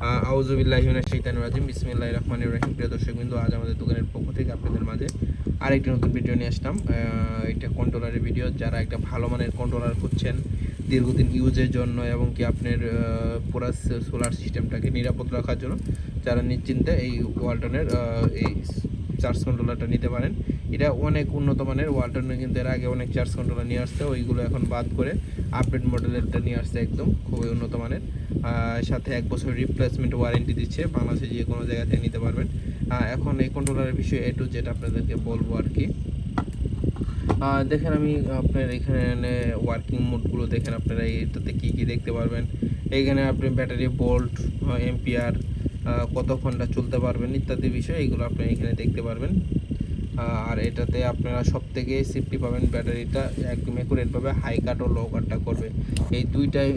আউযুবিল্লাহি মিনাশ শাইতানির রাজিম বিসমিল্লাহির রহমানির রহিম। প্রিয় দর্শকবৃন্দ, আজ আমাদের দোকানের পক্ষ থেকে আপনাদের মাঝে আরেকটি নতুন ভিডিও নিয়ে আসলাম। এটা কন্ট্রোলারের ভিডিও। যারা একটা ভালো মানের কন্ট্রোলার খুঁজছেন দীর্ঘদিন ইউজের জন্য এবং কি আপনার পুরো সোলার সিস্টেমটাকে নিরাপদ রাখার জন্য, যারা নিশ্চিন্তে এই ওয়ালটনের এই চার্জ কন্ট্রোলারটা নিতে পারেন। এটা অনেক উন্নত মানের। ওয়ালটনে কিন্তু এর আগে অনেক চার্জ কন্ট্রোলার নিয়ে আসছে, ওইগুলো এখন বাদ করে আপডেট মডেলেরটা নিয়ে আসছে, একদম খুবই উন্নত মানের। সাথে 1 বছর রিপ্লেসমেন্ট ওয়ারেন্টি দিচ্ছে, বাংলাদেশে যে কোনো জায়গা থেকে নিতে পারবেন। এখন এই কন্ট্রোলারের বিষয়ে একটু যেটা আপনাদেরকে বলবো আর কি। দেখেন, আমি আপনার এখানে ওয়ার্কিং মোডগুলো দেখেন, আপনারা এটাতে কী কী দেখতে পারবেন। এইখানে আপনি ব্যাটারি ভোল্ট, এম্পিয়ার, কত ঘন্টা চলতে পারবেন ইত্যাদি বিষয় এইগুলো আপনি এখানে দেখতে পারবেন। আর এটাতে আপনারা সব থেকে সেফটি পাবেন, ব্যাটারিটা একদম অ্যাকুরেটভাবে হাই কাট ও লো কাটটা করবে। এই দুইটাই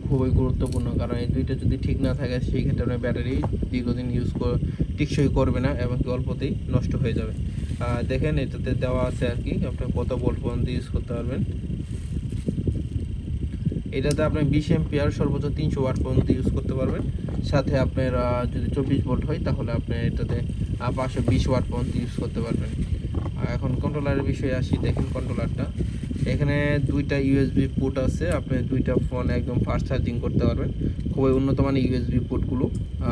খুবই গুরুত্বপূর্ণ, কারণ এই দুইটা যদি ঠিক না থাকে সেই ক্ষেত্রে আপনার ব্যাটারি দীর্ঘদিন টিকসই করবে না এবং অল্পতেই নষ্ট হয়ে যাবে। দেখেন এটাতে দেওয়া আছে আর কি, আপনি কত ভোল্ট পর্যন্ত ইউজ করতে পারবেন। এটাতে আপনি 20 এম্পিয়ার সর্বোচ্চ 300 ওয়াট পর্যন্ত ইউজ করতে পারবেন। সাথে আপনার যদি 24 ভোল্ট হয় তাহলে আপনি এটাতে 520 ওয়াট পর্যন্ত ইউজ করতে পারবেন। এখন কন্ট্রোলারের বিষয়ে আসি। দেখেন কন্ট্রোলারটা, এখানে দুইটা ইউএসবি পোর্ট আছে, আপনি দুইটা ফোন একদম ফাস্ট চার্জিং করতে পারবেন। খুবই উন্নত মানের ইউএসবি পোর্টগুলো।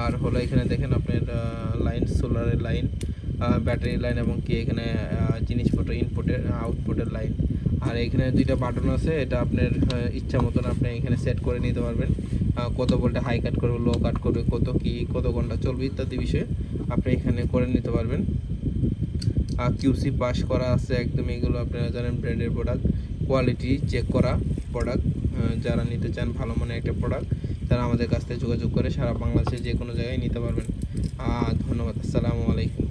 আর হলো এখানে দেখেন আপনার লাইন, সোলারের লাইন, ব্যাটারি লাইন এবং কি এখানে জিনিসপত্র ইনপুটের আউটপুটের লাইন। আর এখানে দুইটা বাটন আছে, এটা আপনার ইচ্ছা মতন আপনি এখানে সেট করে নিতে পারবেন। কত ভোল্টে হাই কাট করবে, লো কাট করবে, কত ঘন্টা চলবে ইত্যাদি বিষয়ে আপনি এখানে করে নিতে পারবেন। কিউসি পাস করা আছে একদম, এগুলো আপনারা জানেন ব্র্যান্ডের প্রোডাক্ট, কোয়ালিটি চেক করা প্রোডাক্ট। যারা নিতে চান ভালো মানের একটা প্রোডাক্ট, তারা আমাদের কাছ থেকে যোগাযোগ করে সারা বাংলাদেশে যে কোনো জায়গায় নিতে পারবেন। ধন্যবাদ। আসসালামু আলাইকুম।